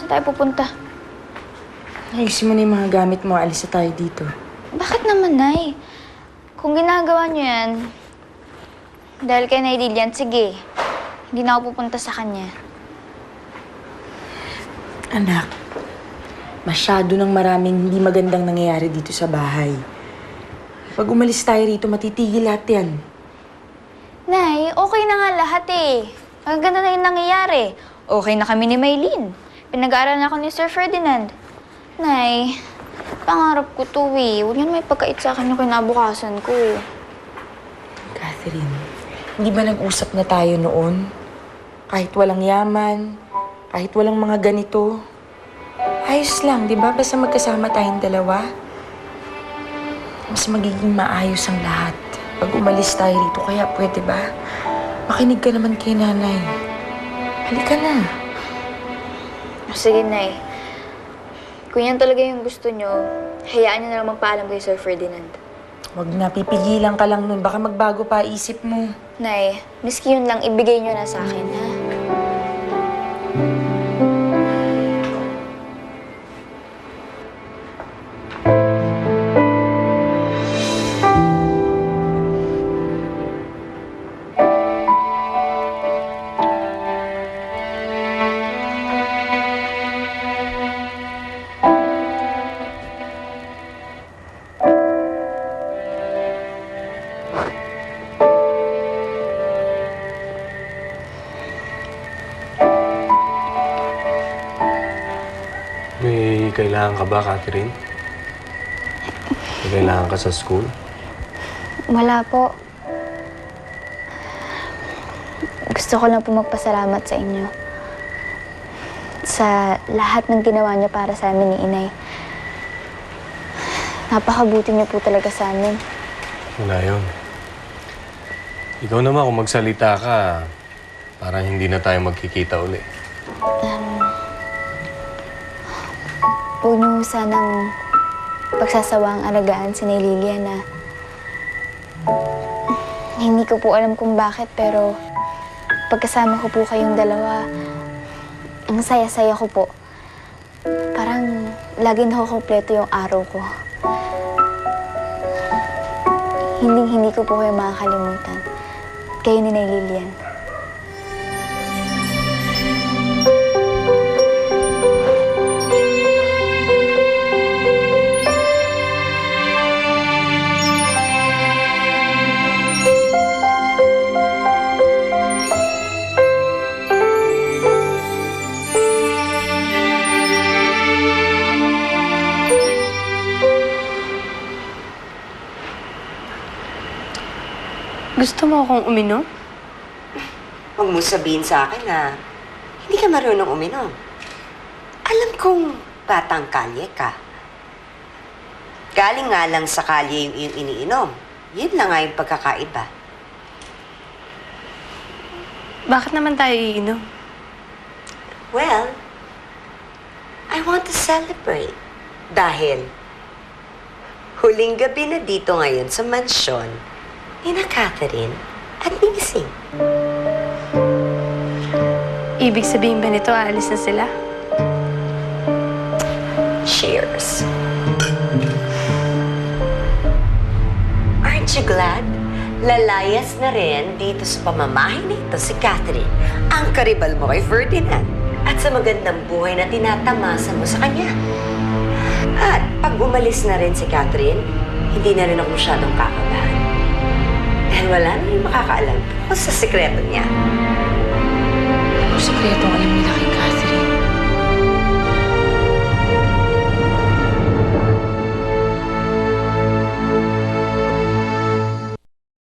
Saan tayo pupunta? Ayusin mo na yung mga gamit mo. Alis na tayo dito. Bakit naman, Nay? Kung ginagawa niyo yan, dahil kay Nay Lilian, sige. Hindi na ako pupunta sa kanya. Anak, masyado ng maraming hindi magandang nangyayari dito sa bahay. Pag umalis tayo rito, matitigil lahat yan. Nay, okay na nga lahat eh. Ang ganda na yung nangyayari. Okay na kami ni Maylene. Pinag-aaral na ako ni Sir Ferdinand. Nay, pangarap ko to eh. Huwag yan may pagkait sa akin yung kinabukasan ko. Catherine, hindi ba nag-usap na tayo noon? Kahit walang yaman, kahit walang mga ganito. Ayos lang, di ba? Basta magkasama tayong dalawa. Mas magiging maayos ang lahat pag umalis tayo rito. Kaya pwede ba? Makinig ka naman kay nanay. Halika na. Sige, Nay. Kung yan talaga yung gusto nyo, hayaan nyo na lang magpaalam kay Sir Ferdinand. Huwag na, pipigilan ka lang nun. Baka magbago pa isip mo. Nay, miski yun lang, ibigay nyo na sa akin, ha? May kailangan ka ba, Catherine? May kailangan ka sa school? Wala po. Gusto ko lang po magpasalamat sa inyo. Sa lahat ng ginawa niyo para sa amin ni Inay. Napakabuti niyo po talaga sa amin. Wala yun. Ikaw naman, kung magsalita ka, parang hindi na tayo magkikita uli. Huwag niyo sanang pagsasawaang alagaan si Nay Lilian na hindi ko po alam kung bakit, pero pagkasama ko po kayong dalawa, ang saya-saya ko po. Parang lagi nakukumpleto yung araw ko. Hindi ko po kayo makakalimutan. Kayo ni Nay Lilian. Gusto mo akong uminom? Huwag mo sabihin sa akin na hindi ka marunong uminom. Alam kong batang kalye ka. Galing nga lang sa kalye yung iyong iniinom. Yun lang nga yung pagkakaiba. Bakit naman tayo iinom? Well, I want to celebrate. Dahil huling gabi na dito ngayon sa mansyon ni na Catherine at ni Missing. Ibig sabihin ba nito, aalis na sila? Cheers. Aren't you glad? Lalayas na rin dito sa pamamahay nito si Catherine, ang karibal mo kay Ferdinand, at sa magandang buhay na tinatamasa mo sa kanya. At pag umalis na rin si Catherine, hindi na rin ako masyadong kakabahan. Dahil wala na rin makakaalam kung sa sekreto niya. Ang sikreto alam nila kay